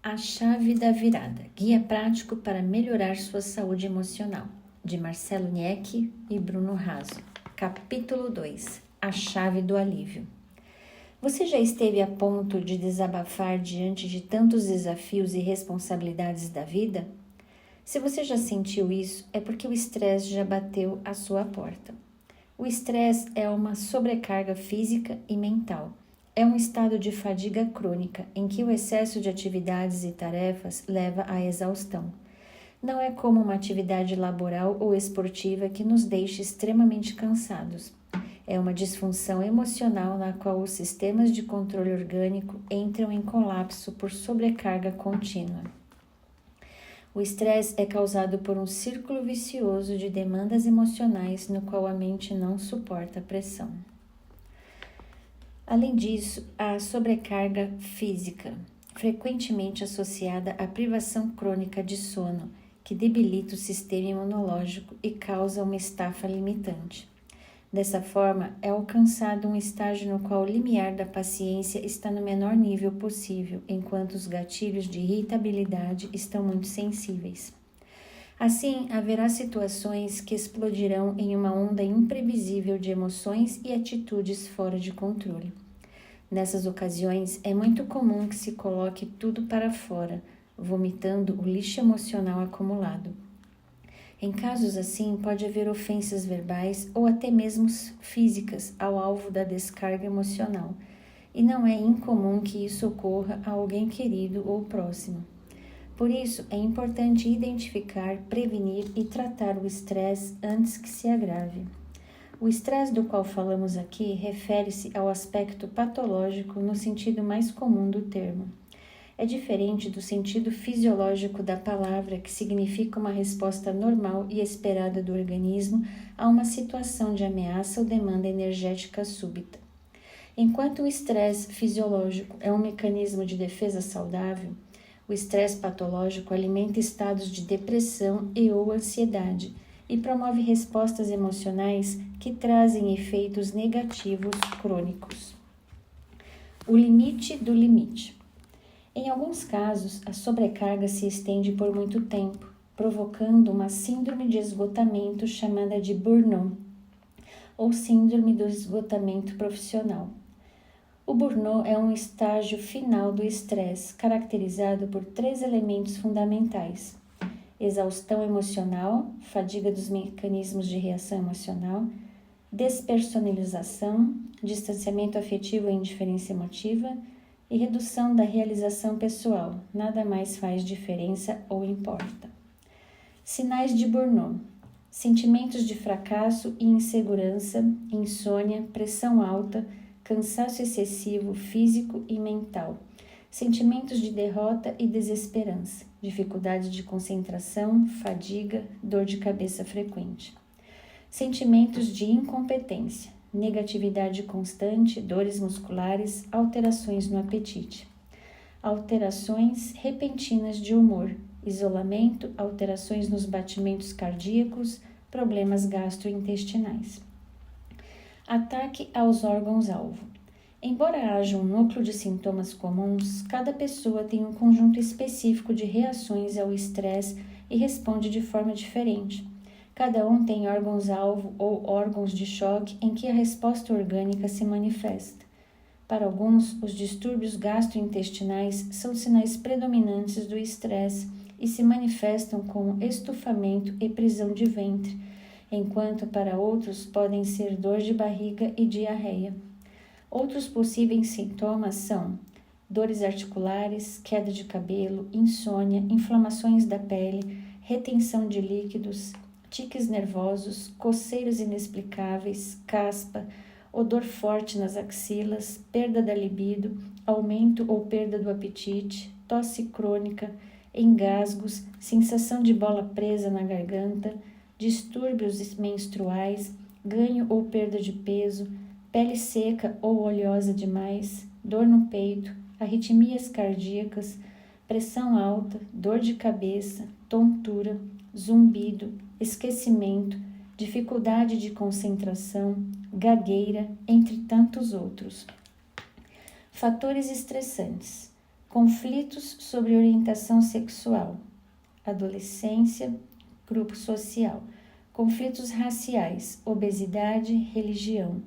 A Chave da Virada, Guia Prático para Melhorar Sua Saúde Emocional, de Marcelo Niecki e Bruno Raso. Capítulo 2, A Chave do Alívio. Você já esteve a ponto de desabafar diante de tantos desafios e responsabilidades da vida? Se você já sentiu isso, é porque o estresse já bateu à sua porta. O estresse é uma sobrecarga física e mental. É um estado de fadiga crônica em que o excesso de atividades e tarefas leva à exaustão. Não é como uma atividade laboral ou esportiva que nos deixa extremamente cansados. É uma disfunção emocional na qual os sistemas de controle orgânico entram em colapso por sobrecarga contínua. O estresse é causado por um círculo vicioso de demandas emocionais no qual a mente não suporta a pressão. Além disso, há a sobrecarga física, frequentemente associada à privação crônica de sono, que debilita o sistema imunológico e causa uma estafa limitante. Dessa forma, é alcançado um estágio no qual o limiar da paciência está no menor nível possível, enquanto os gatilhos de irritabilidade estão muito sensíveis. Assim, haverá situações que explodirão em uma onda imprevisível de emoções e atitudes fora de controle. Nessas ocasiões, é muito comum que se coloque tudo para fora, vomitando o lixo emocional acumulado. Em casos assim, pode haver ofensas verbais ou até mesmo físicas ao alvo da descarga emocional, e não é incomum que isso ocorra a alguém querido ou próximo. Por isso, é importante identificar, prevenir e tratar o estresse antes que se agrave. O estresse do qual falamos aqui refere-se ao aspecto patológico no sentido mais comum do termo. É diferente do sentido fisiológico da palavra, que significa uma resposta normal e esperada do organismo a uma situação de ameaça ou demanda energética súbita. Enquanto o estresse fisiológico é um mecanismo de defesa saudável, o estresse patológico alimenta estados de depressão e ou ansiedade e promove respostas emocionais que trazem efeitos negativos crônicos. O limite do limite. Em alguns casos, a sobrecarga se estende por muito tempo, provocando uma síndrome de esgotamento chamada de burnout, ou síndrome do esgotamento profissional. O burnout é um estágio final do estresse, caracterizado por 3 elementos fundamentais: exaustão emocional, fadiga dos mecanismos de reação emocional, despersonalização, distanciamento afetivo e indiferença emotiva, e redução da realização pessoal, nada mais faz diferença ou importa. Sinais de burnout: sentimentos de fracasso e insegurança, insônia, pressão alta, cansaço excessivo físico e mental, sentimentos de derrota e desesperança, dificuldade de concentração, fadiga, dor de cabeça frequente. Sentimentos de incompetência, negatividade constante, dores musculares, alterações no apetite. Alterações repentinas de humor, isolamento, alterações nos batimentos cardíacos, problemas gastrointestinais. Ataque aos órgãos-alvo. Embora haja um núcleo de sintomas comuns, cada pessoa tem um conjunto específico de reações ao estresse e responde de forma diferente. Cada um tem órgãos-alvo ou órgãos de choque em que a resposta orgânica se manifesta. Para alguns, os distúrbios gastrointestinais são sinais predominantes do estresse e se manifestam como estufamento e prisão de ventre, enquanto para outros podem ser dor de barriga e diarreia. Outros possíveis sintomas são dores articulares, queda de cabelo, insônia, inflamações da pele, retenção de líquidos, tiques nervosos, coceiras inexplicáveis, caspa, odor forte nas axilas, perda da libido, aumento ou perda do apetite, tosse crônica, engasgos, sensação de bola presa na garganta, distúrbios menstruais, ganho ou perda de peso, pele seca ou oleosa demais, dor no peito, arritmias cardíacas, pressão alta, dor de cabeça, tontura, zumbido, esquecimento, dificuldade de concentração, gagueira, entre tantos outros. Fatores estressantes: conflitos sobre orientação sexual, adolescência, grupo social, conflitos raciais, obesidade, religião,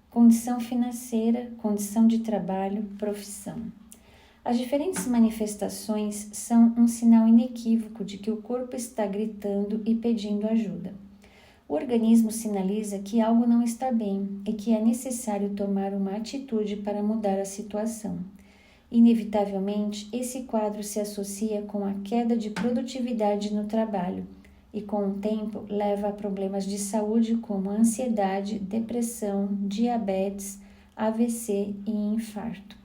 condição financeira, condição de trabalho, profissão. As diferentes manifestações são um sinal inequívoco de que o corpo está gritando e pedindo ajuda. O organismo sinaliza que algo não está bem e que é necessário tomar uma atitude para mudar a situação. Inevitavelmente, esse quadro se associa com a queda de produtividade no trabalho e, com o tempo, leva a problemas de saúde como ansiedade, depressão, diabetes, AVC e infarto.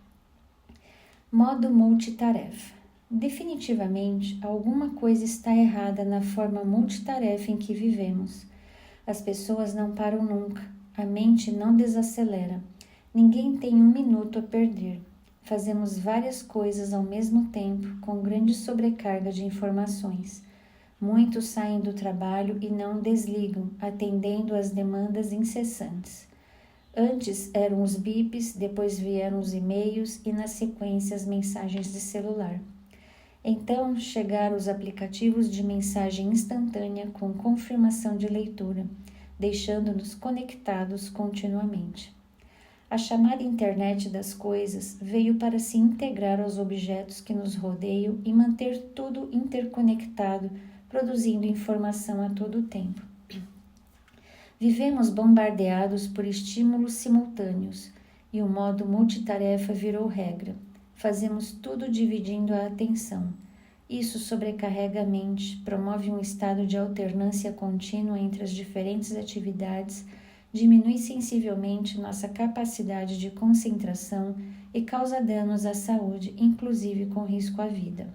Modo multitarefa. Definitivamente, alguma coisa está errada na forma multitarefa em que vivemos. As pessoas não param nunca, a mente não desacelera, ninguém tem um minuto a perder. Fazemos várias coisas ao mesmo tempo, com grande sobrecarga de informações. Muitos saem do trabalho e não desligam, atendendo às demandas incessantes. Antes eram os bips, depois vieram os e-mails e, na sequência, as mensagens de celular. Então chegaram os aplicativos de mensagem instantânea com confirmação de leitura, deixando-nos conectados continuamente. A chamada internet das coisas veio para se integrar aos objetos que nos rodeiam e manter tudo interconectado, produzindo informação a todo tempo. Vivemos bombardeados por estímulos simultâneos e o modo multitarefa virou regra. Fazemos tudo dividindo a atenção. Isso sobrecarrega a mente, promove um estado de alternância contínua entre as diferentes atividades, diminui sensivelmente nossa capacidade de concentração e causa danos à saúde, inclusive com risco à vida.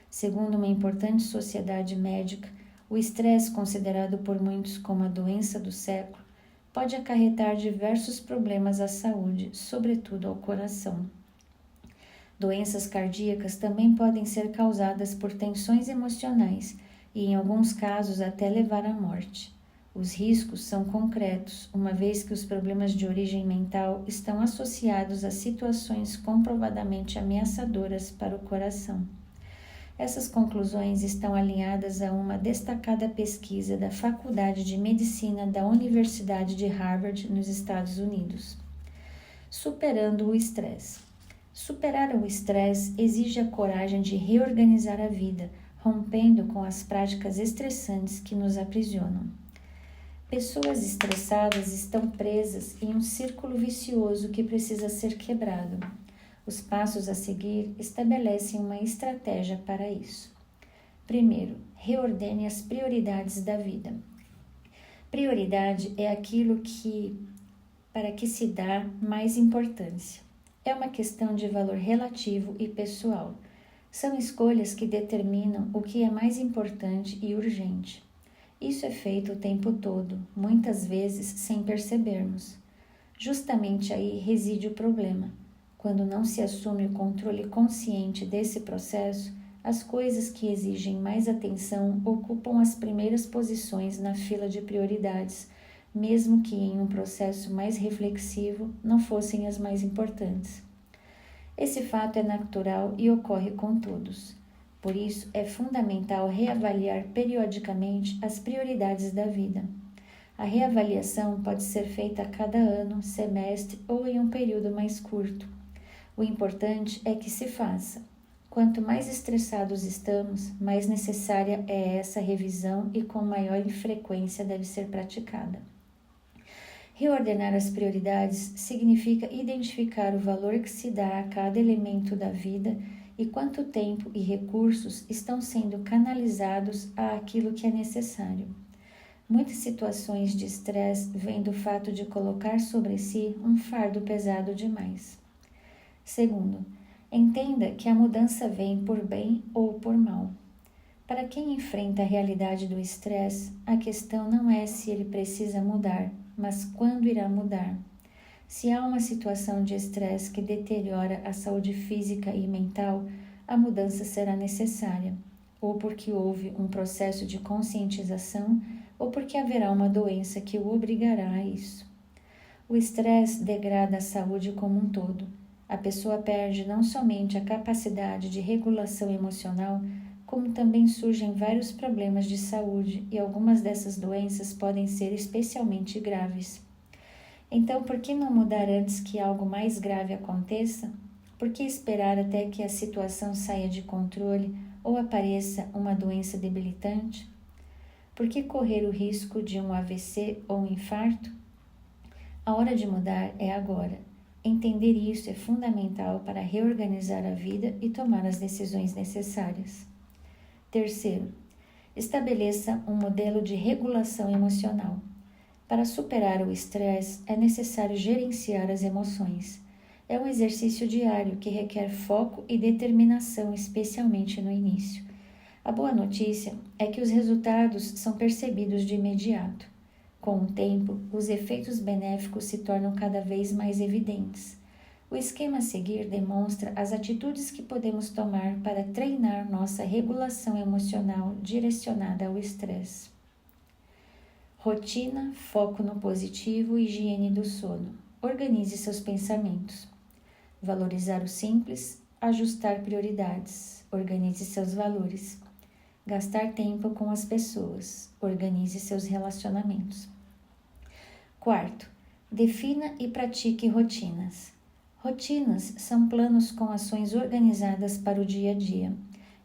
Segundo uma importante sociedade médica, o estresse, considerado por muitos como a doença do século, pode acarretar diversos problemas à saúde, sobretudo ao coração. Doenças cardíacas também podem ser causadas por tensões emocionais e, em alguns casos, até levar à morte. Os riscos são concretos, uma vez que os problemas de origem mental estão associados a situações comprovadamente ameaçadoras para o coração. Essas conclusões estão alinhadas a uma destacada pesquisa da Faculdade de Medicina da Universidade de Harvard, nos Estados Unidos. Superando o estresse. Superar o estresse exige a coragem de reorganizar a vida, rompendo com as práticas estressantes que nos aprisionam. Pessoas estressadas estão presas em um círculo vicioso que precisa ser quebrado. Os passos a seguir estabelecem uma estratégia para isso. Primeiro, reordene as prioridades da vida. Prioridade é aquilo para que se dá mais importância. É uma questão de valor relativo e pessoal. São escolhas que determinam o que é mais importante e urgente. Isso é feito o tempo todo, muitas vezes sem percebermos. Justamente aí reside o problema. Quando não se assume o controle consciente desse processo, as coisas que exigem mais atenção ocupam as primeiras posições na fila de prioridades, mesmo que em um processo mais reflexivo não fossem as mais importantes. Esse fato é natural e ocorre com todos. Por isso, é fundamental reavaliar periodicamente as prioridades da vida. A reavaliação pode ser feita a cada ano, semestre ou em um período mais curto. O importante é que se faça. Quanto mais estressados estamos, mais necessária é essa revisão e com maior frequência deve ser praticada. Reordenar as prioridades significa identificar o valor que se dá a cada elemento da vida e quanto tempo e recursos estão sendo canalizados àquilo que é necessário. Muitas situações de estresse vêm do fato de colocar sobre si um fardo pesado demais. Segundo, entenda que a mudança vem por bem ou por mal. Para quem enfrenta a realidade do estresse, a questão não é se ele precisa mudar, mas quando irá mudar. Se há uma situação de estresse que deteriora a saúde física e mental, a mudança será necessária, ou porque houve um processo de conscientização, ou porque haverá uma doença que o obrigará a isso. O estresse degrada a saúde como um todo. A pessoa perde não somente a capacidade de regulação emocional, como também surgem vários problemas de saúde e algumas dessas doenças podem ser especialmente graves. Então, por que não mudar antes que algo mais grave aconteça? Por que esperar até que a situação saia de controle ou apareça uma doença debilitante? Por que correr o risco de um AVC ou um infarto? A hora de mudar é agora. Entender isso é fundamental para reorganizar a vida e tomar as decisões necessárias. Terceiro, estabeleça um modelo de regulação emocional. Para superar o estresse, é necessário gerenciar as emoções. É um exercício diário que requer foco e determinação, especialmente no início. A boa notícia é que os resultados são percebidos de imediato. Com o tempo, os efeitos benéficos se tornam cada vez mais evidentes. O esquema a seguir demonstra as atitudes que podemos tomar para treinar nossa regulação emocional direcionada ao estresse. Rotina, foco no positivo e higiene do sono. Organize seus pensamentos. Valorizar o simples, ajustar prioridades. Organize seus valores. Gastar tempo com as pessoas. Organize seus relacionamentos. Quarto, defina e pratique rotinas. Rotinas são planos com ações organizadas para o dia a dia.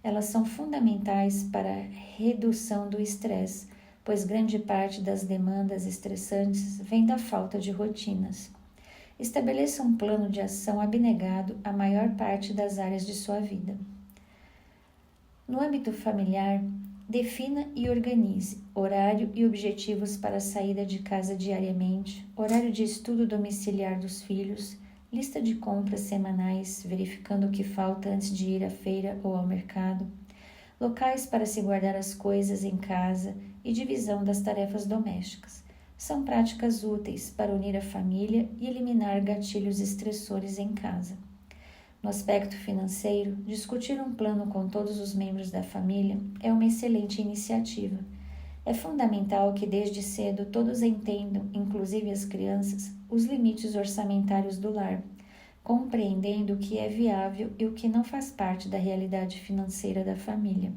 Elas são fundamentais para a redução do estresse, pois grande parte das demandas estressantes vem da falta de rotinas. Estabeleça um plano de ação abnegado à maior parte das áreas de sua vida. No âmbito familiar, defina e organize horário e objetivos para a saída de casa diariamente, horário de estudo domiciliar dos filhos, lista de compras semanais, verificando o que falta antes de ir à feira ou ao mercado, locais para se guardar as coisas em casa e divisão das tarefas domésticas. São práticas úteis para unir a família e eliminar gatilhos estressores em casa. No aspecto financeiro, discutir um plano com todos os membros da família é uma excelente iniciativa. É fundamental que desde cedo todos entendam, inclusive as crianças, os limites orçamentários do lar, compreendendo o que é viável e o que não faz parte da realidade financeira da família.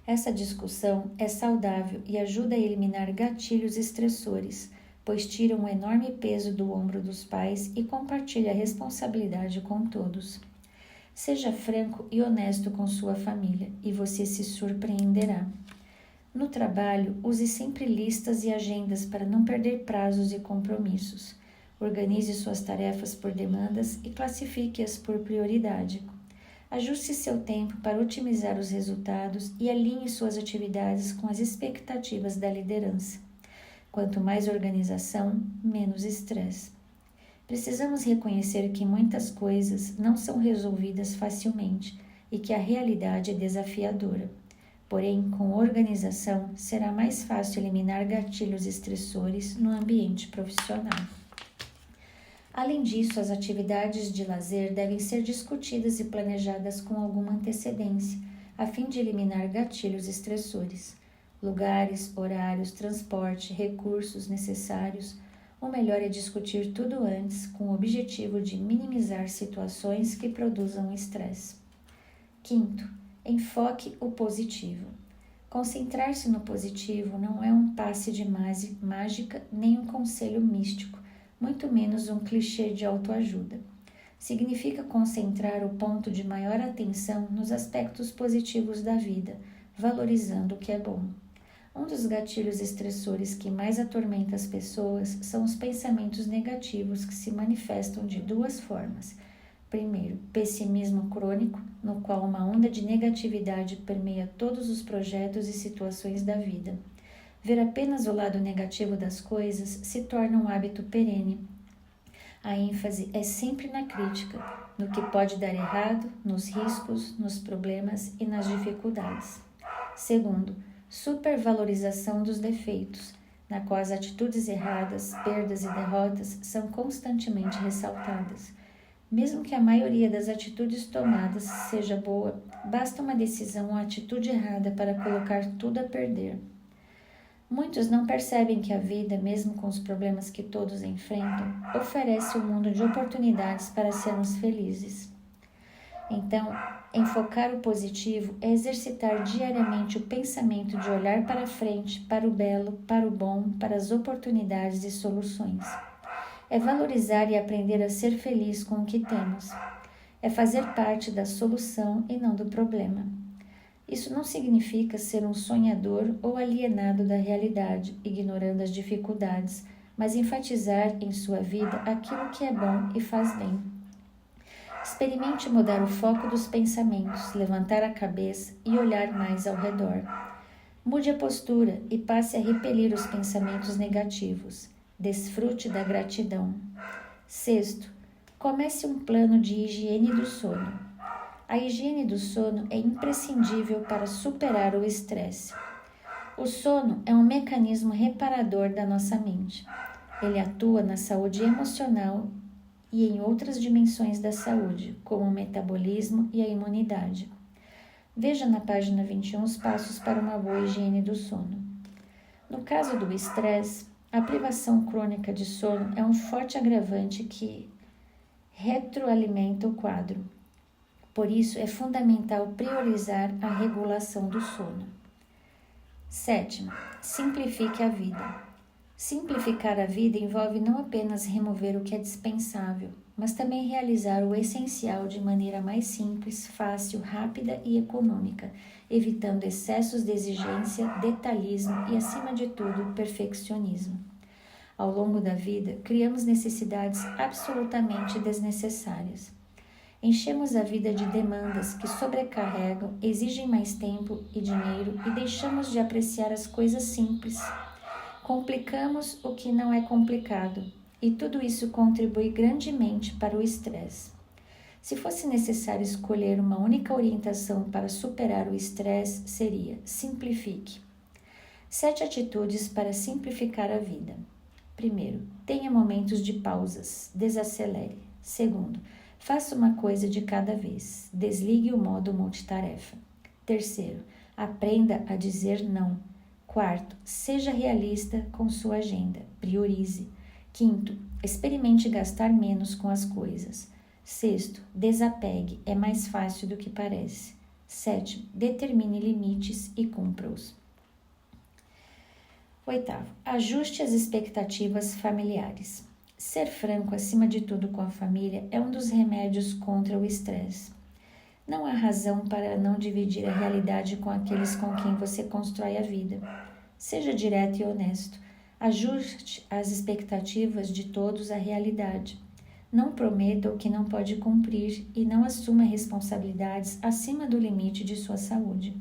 Essa discussão é saudável e ajuda a eliminar gatilhos estressores, pois tira um enorme peso do ombro dos pais e compartilha a responsabilidade com todos. Seja franco e honesto com sua família e você se surpreenderá. No trabalho, use sempre listas e agendas para não perder prazos e compromissos. Organize suas tarefas por demandas e classifique-as por prioridade. Ajuste seu tempo para otimizar os resultados e alinhe suas atividades com as expectativas da liderança. Quanto mais organização, menos estresse. Precisamos reconhecer que muitas coisas não são resolvidas facilmente e que a realidade é desafiadora. Porém, com organização, será mais fácil eliminar gatilhos estressores no ambiente profissional. Além disso, as atividades de lazer devem ser discutidas e planejadas com alguma antecedência, a fim de eliminar gatilhos estressores. Lugares, horários, transporte, recursos necessários. O melhor é discutir tudo antes, com o objetivo de minimizar situações que produzam estresse. Quinto, enfoque o positivo. Concentrar-se no positivo não é um passe de mágica nem um conselho místico, muito menos um clichê de autoajuda. Significa concentrar o ponto de maior atenção nos aspectos positivos da vida, valorizando o que é bom. Um dos gatilhos estressores que mais atormenta as pessoas são os pensamentos negativos que se manifestam de duas formas. Primeiro, pessimismo crônico, no qual uma onda de negatividade permeia todos os projetos e situações da vida. Ver apenas o lado negativo das coisas se torna um hábito perene. A ênfase é sempre na crítica, no que pode dar errado, nos riscos, nos problemas e nas dificuldades. Segundo, supervalorização dos defeitos, na qual as atitudes erradas, perdas e derrotas são constantemente ressaltadas. Mesmo que a maioria das atitudes tomadas seja boa, basta uma decisão ou atitude errada para colocar tudo a perder. Muitos não percebem que a vida, mesmo com os problemas que todos enfrentam, oferece um mundo de oportunidades para sermos felizes. Então, enfocar o positivo é exercitar diariamente o pensamento de olhar para frente, para o belo, para o bom, para as oportunidades e soluções. É valorizar e aprender a ser feliz com o que temos. É fazer parte da solução e não do problema. Isso não significa ser um sonhador ou alienado da realidade, ignorando as dificuldades, mas enfatizar em sua vida aquilo que é bom e faz bem. Experimente mudar o foco dos pensamentos, levantar a cabeça e olhar mais ao redor. Mude a postura e passe a repelir os pensamentos negativos. Desfrute da gratidão. Sexto, comece um plano de higiene do sono. A higiene do sono é imprescindível para superar o estresse. O sono é um mecanismo reparador da nossa mente. Ele atua na saúde emocional e em outras dimensões da saúde, como o metabolismo e a imunidade. Veja na página 21 os passos para uma boa higiene do sono. No caso do estresse, a privação crônica de sono é um forte agravante que retroalimenta o quadro. Por isso, é fundamental priorizar a regulação do sono. Sétimo, simplifique a vida. Simplificar a vida envolve não apenas remover o que é dispensável, mas também realizar o essencial de maneira mais simples, fácil, rápida e econômica, evitando excessos de exigência, detalhismo e, acima de tudo, perfeccionismo. Ao longo da vida, criamos necessidades absolutamente desnecessárias. Enchemos a vida de demandas que sobrecarregam, exigem mais tempo e dinheiro e deixamos de apreciar as coisas simples. Complicamos o que não é complicado e tudo isso contribui grandemente para o estresse. Se fosse necessário escolher uma única orientação para superar o estresse, seria: simplifique. 7 atitudes para simplificar a vida. Primeiro, tenha momentos de pausas, desacelere. Segundo, faça uma coisa de cada vez. Desligue o modo multitarefa. Terceiro, aprenda a dizer não. Quarto, seja realista com sua agenda. Priorize. Quinto, experimente gastar menos com as coisas. Sexto, desapegue. É mais fácil do que parece. Sétimo, determine limites e cumpra-os. Oitavo, ajuste as expectativas familiares. Ser franco, acima de tudo, com a família é um dos remédios contra o estresse. Não há razão para não dividir a realidade com aqueles com quem você constrói a vida. Seja direto e honesto. Ajuste as expectativas de todos à realidade. Não prometa o que não pode cumprir e não assuma responsabilidades acima do limite de sua saúde.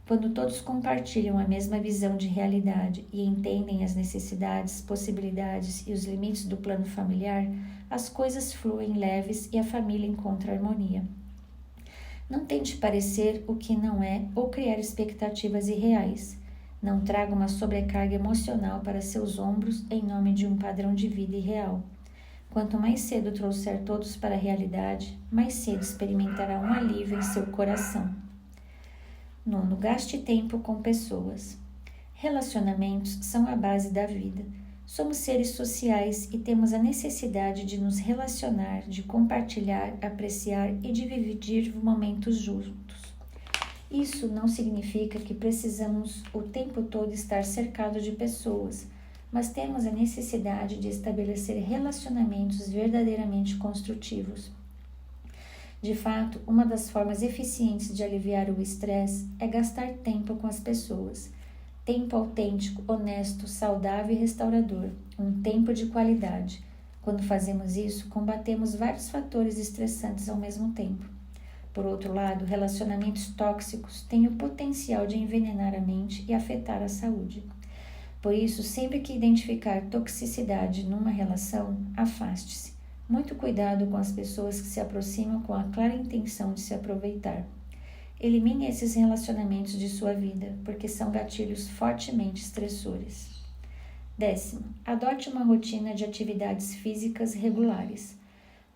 Quando todos compartilham a mesma visão de realidade e entendem as necessidades, possibilidades e os limites do plano familiar, as coisas fluem leves e a família encontra harmonia. Não tente parecer o que não é ou criar expectativas irreais. Não traga uma sobrecarga emocional para seus ombros em nome de um padrão de vida irreal. Quanto mais cedo trouxer todos para a realidade, mais cedo experimentará um alívio em seu coração. Nono, gaste tempo com pessoas. Relacionamentos são a base da vida. Somos seres sociais e temos a necessidade de nos relacionar, de compartilhar, apreciar e dividir momentos juntos. Isso não significa que precisamos o tempo todo estar cercado de pessoas, mas temos a necessidade de estabelecer relacionamentos verdadeiramente construtivos. De fato, uma das formas eficientes de aliviar o estresse é gastar tempo com as pessoas. Tempo autêntico, honesto, saudável e restaurador. Um tempo de qualidade. Quando fazemos isso, combatemos vários fatores estressantes ao mesmo tempo. Por outro lado, relacionamentos tóxicos têm o potencial de envenenar a mente e afetar a saúde. Por isso, sempre que identificar toxicidade numa relação, afaste-se. Muito cuidado com as pessoas que se aproximam com a clara intenção de se aproveitar. Elimine esses relacionamentos de sua vida, porque são gatilhos fortemente estressores. 10. Adote uma rotina de atividades físicas regulares.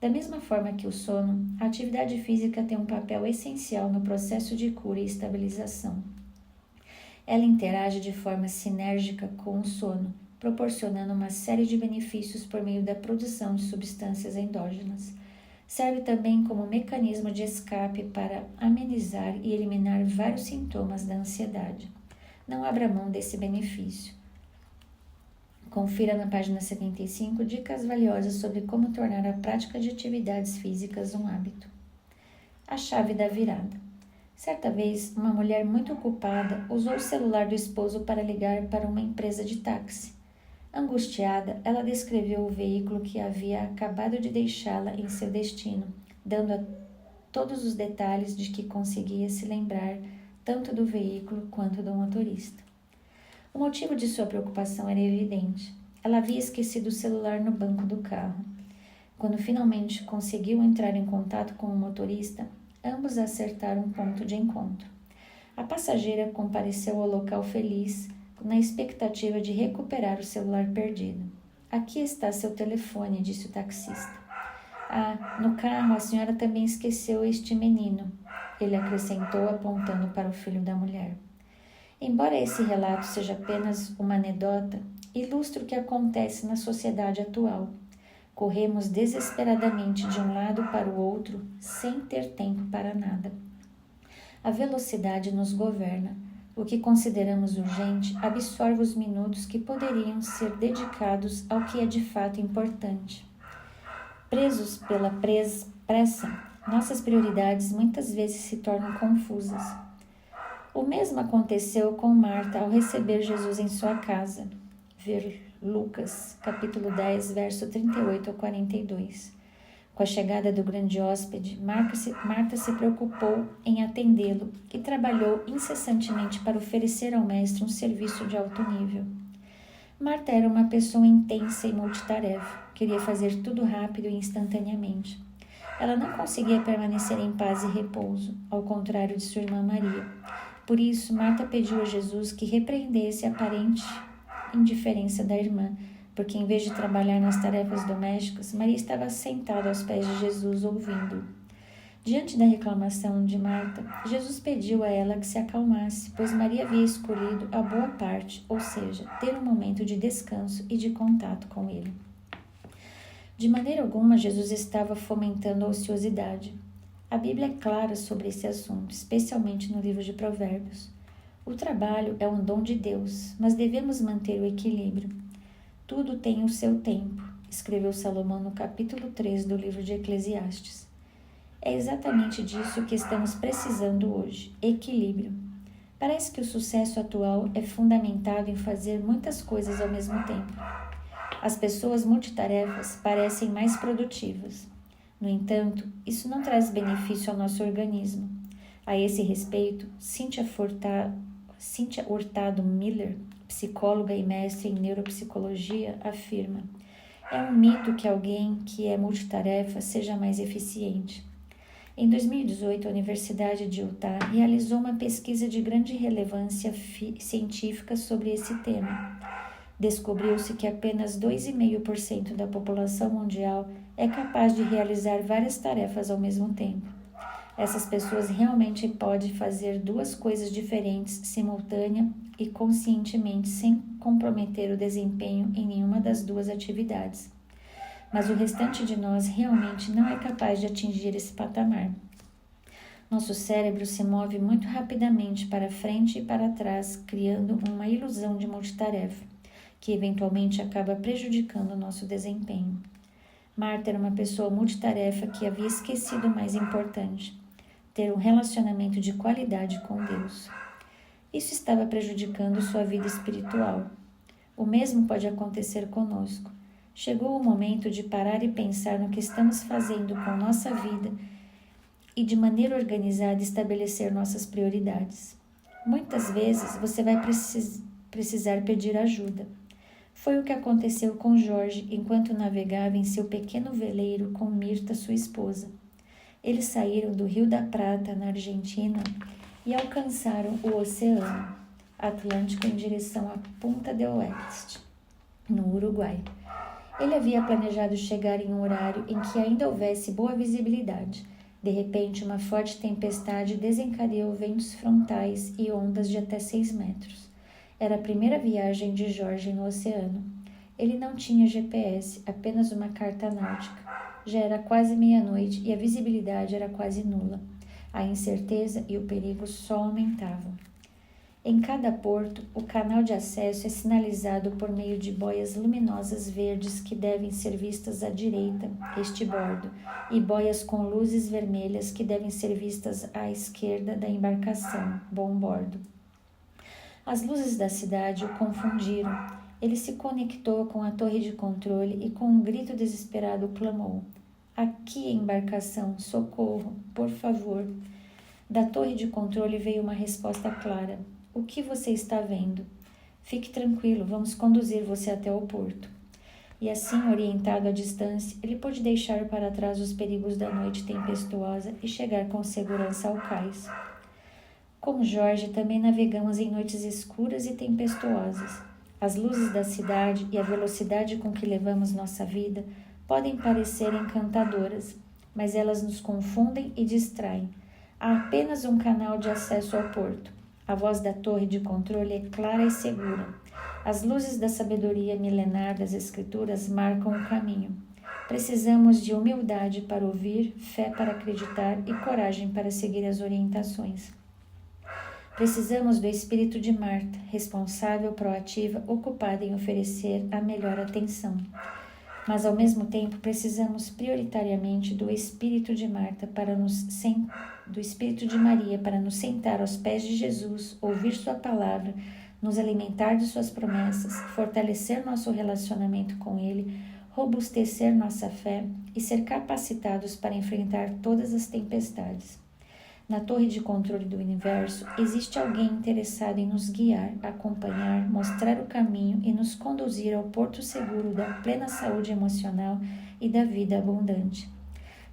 Da mesma forma que o sono, a atividade física tem um papel essencial no processo de cura e estabilização. Ela interage de forma sinérgica com o sono, proporcionando uma série de benefícios por meio da produção de substâncias endógenas. Serve também como mecanismo de escape para amenizar e eliminar vários sintomas da ansiedade. Não abra mão desse benefício. Confira na página 75 dicas valiosas sobre como tornar a prática de atividades físicas um hábito. A chave da virada. Certa vez, uma mulher muito ocupada usou o celular do esposo para ligar para uma empresa de táxi. Angustiada, ela descreveu o veículo que havia acabado de deixá-la em seu destino, dando a todos os detalhes de que conseguia se lembrar tanto do veículo quanto do motorista. O motivo de sua preocupação era evidente. Ela havia esquecido o celular no banco do carro. Quando finalmente conseguiu entrar em contato com o motorista, ambos acertaram um ponto de encontro. A passageira compareceu ao local feliz, na expectativa de recuperar o celular perdido. Aqui está seu telefone, disse o taxista. Ah, no carro a senhora também esqueceu este menino, ele acrescentou apontando para o filho da mulher. Embora esse relato seja apenas uma anedota, ilustra o que acontece na sociedade atual. Corremos desesperadamente de um lado para o outro, sem ter tempo para nada. A velocidade nos governa. O que consideramos urgente absorve os minutos que poderiam ser dedicados ao que é de fato importante. Presos pela pressa, nossas prioridades muitas vezes se tornam confusas. O mesmo aconteceu com Marta ao receber Jesus em sua casa. Ver Lucas, capítulo 10, verso 38 ao 42. Com a chegada do grande hóspede, Marta se preocupou em atendê-lo e trabalhou incessantemente para oferecer ao mestre um serviço de alto nível. Marta era uma pessoa intensa e multitarefa, queria fazer tudo rápido e instantaneamente. Ela não conseguia permanecer em paz e repouso, ao contrário de sua irmã Maria. Por isso, Marta pediu a Jesus que repreendesse a aparente indiferença da irmã, porque em vez de trabalhar nas tarefas domésticas, Maria estava sentada aos pés de Jesus ouvindo. Diante da reclamação de Marta, Jesus pediu a ela que se acalmasse, pois Maria havia escolhido a boa parte, ou seja, ter um momento de descanso e de contato com ele. De maneira alguma, Jesus estava fomentando a ociosidade. A Bíblia é clara sobre esse assunto, especialmente no livro de Provérbios. O trabalho é um dom de Deus, mas devemos manter o equilíbrio. Tudo tem o seu tempo, escreveu Salomão no capítulo 3 do livro de Eclesiastes. É exatamente disso que estamos precisando hoje, equilíbrio. Parece que o sucesso atual é fundamentado em fazer muitas coisas ao mesmo tempo. As pessoas multitarefas parecem mais produtivas. No entanto, isso não traz benefício ao nosso organismo. A esse respeito, Cynthia Hurtado Miller, psicóloga e mestre em neuropsicologia, afirma: é um mito que alguém que é multitarefa seja mais eficiente. Em 2018, a Universidade de Utah realizou uma pesquisa de grande relevância científica sobre esse tema. Descobriu-se que apenas 2,5% da população mundial é capaz de realizar várias tarefas ao mesmo tempo. Essas pessoas realmente podem fazer duas coisas diferentes, simultânea e conscientemente, sem comprometer o desempenho em nenhuma das duas atividades. Mas o restante de nós realmente não é capaz de atingir esse patamar. Nosso cérebro se move muito rapidamente para frente e para trás, criando uma ilusão de multitarefa, que eventualmente acaba prejudicando o nosso desempenho. Marta era uma pessoa multitarefa que havia esquecido o mais importante: ter um relacionamento de qualidade com Deus. Isso estava prejudicando sua vida espiritual. O mesmo pode acontecer conosco. Chegou o momento de parar e pensar no que estamos fazendo com nossa vida e, de maneira organizada, estabelecer nossas prioridades. Muitas vezes você vai precisar pedir ajuda. Foi o que aconteceu com Jorge enquanto navegava em seu pequeno veleiro com Mirta, sua esposa. Eles saíram do Rio da Prata, na Argentina, e alcançaram o Oceano Atlântico em direção à Punta del Oeste, no Uruguai. Ele havia planejado chegar em um horário em que ainda houvesse boa visibilidade, De repente, uma forte tempestade desencadeou ventos frontais e ondas de até 6 metros. Era a primeira viagem de Jorge no oceano. Ele não tinha GPS, apenas uma carta náutica. Já era quase meia-noite e a visibilidade era quase nula. A incerteza e o perigo só aumentavam. Em cada porto, o canal de acesso é sinalizado por meio de boias luminosas verdes que devem ser vistas à direita, estibordo, e boias com luzes vermelhas que devem ser vistas à esquerda da embarcação, bombordo. As luzes da cidade o confundiram. Ele se conectou com a torre de controle e com um grito desesperado clamou: "Aqui, embarcação, socorro, por favor." Da torre de controle veio uma resposta clara: "O que você está vendo? Fique tranquilo, vamos conduzir você até o porto." E assim, orientado à distância, ele pôde deixar para trás os perigos da noite tempestuosa e chegar com segurança ao cais. Com Jorge também navegamos em noites escuras e tempestuosas. As luzes da cidade e a velocidade com que levamos nossa vida podem parecer encantadoras, mas elas nos confundem e distraem. Há apenas um canal de acesso ao porto. A voz da torre de controle é clara e segura. As luzes da sabedoria milenar das Escrituras marcam o caminho. Precisamos de humildade para ouvir, fé para acreditar e coragem para seguir as orientações. Precisamos do espírito de Marta, responsável, proativa, ocupada em oferecer a melhor atenção. Mas, ao mesmo tempo, precisamos prioritariamente do espírito de Marta do espírito de Maria para nos sentar aos pés de Jesus, ouvir sua palavra, nos alimentar de suas promessas, fortalecer nosso relacionamento com Ele, robustecer nossa fé e ser capacitados para enfrentar todas as tempestades. Na torre de controle do universo, existe alguém interessado em nos guiar, acompanhar, mostrar o caminho e nos conduzir ao porto seguro da plena saúde emocional e da vida abundante.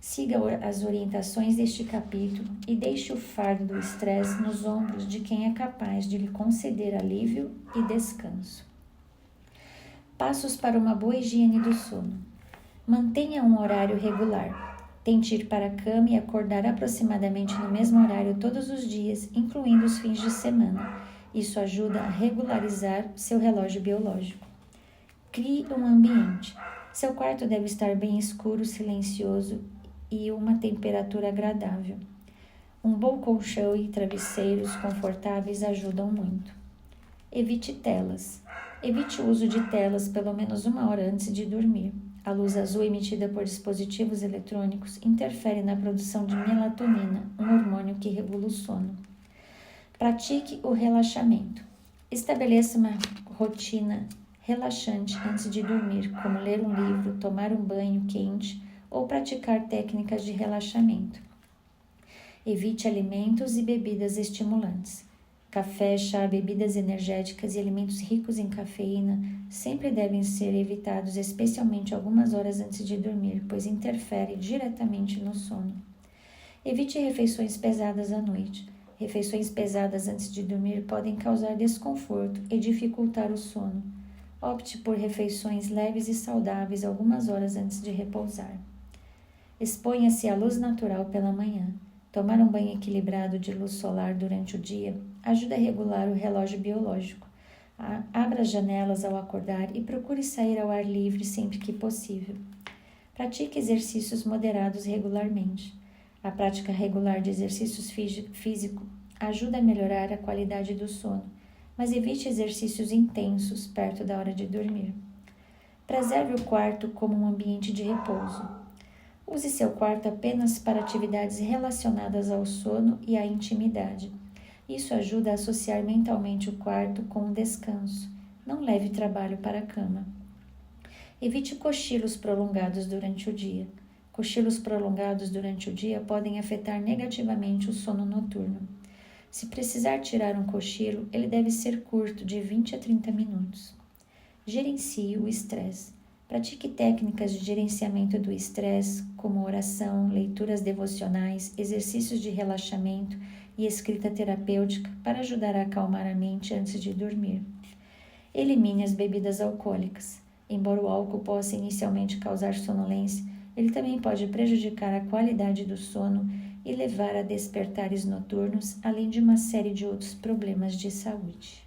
Siga as orientações deste capítulo e deixe o fardo do estresse nos ombros de quem é capaz de lhe conceder alívio e descanso. Passos para uma boa higiene do sono. Mantenha um horário regular. Tente ir para a cama e acordar aproximadamente no mesmo horário todos os dias, incluindo os fins de semana. Isso ajuda a regularizar seu relógio biológico. Crie um ambiente. Seu quarto deve estar bem escuro, silencioso e uma temperatura agradável. Um bom colchão e travesseiros confortáveis ajudam muito. Evite telas. Evite o uso de telas pelo menos 1 hora antes de dormir. A luz azul emitida por dispositivos eletrônicos interfere na produção de melatonina, um hormônio que regula o sono. Pratique o relaxamento. Estabeleça uma rotina relaxante antes de dormir, como ler um livro, tomar um banho quente ou praticar técnicas de relaxamento. Evite alimentos e bebidas estimulantes. Café, chá, bebidas energéticas e alimentos ricos em cafeína sempre devem ser evitados, especialmente algumas horas antes de dormir, pois interfere diretamente no sono. Evite refeições pesadas à noite. Refeições pesadas antes de dormir podem causar desconforto e dificultar o sono. Opte por refeições leves e saudáveis algumas horas antes de repousar. Exponha-se à luz natural pela manhã. Tomar um banho equilibrado de luz solar durante o dia ajuda a regular o relógio biológico. Abra as janelas ao acordar e procure sair ao ar livre sempre que possível. Pratique exercícios moderados regularmente. A prática regular de exercícios físicos ajuda a melhorar a qualidade do sono, mas evite exercícios intensos perto da hora de dormir. Preserve o quarto como um ambiente de repouso. Use seu quarto apenas para atividades relacionadas ao sono e à intimidade. Isso ajuda a associar mentalmente o quarto com o descanso. Não leve trabalho para a cama. Evite cochilos prolongados durante o dia. Cochilos prolongados durante o dia podem afetar negativamente o sono noturno. Se precisar tirar um cochilo, ele deve ser curto, de 20 a 30 minutos. Gerencie o estresse. Pratique técnicas de gerenciamento do estresse, como oração, leituras devocionais, exercícios de relaxamento e escrita terapêutica para ajudar a acalmar a mente antes de dormir. Elimine as bebidas alcoólicas. Embora o álcool possa inicialmente causar sonolência, Ele também pode prejudicar a qualidade do sono e levar a despertares noturnos, além de uma série de outros problemas de saúde.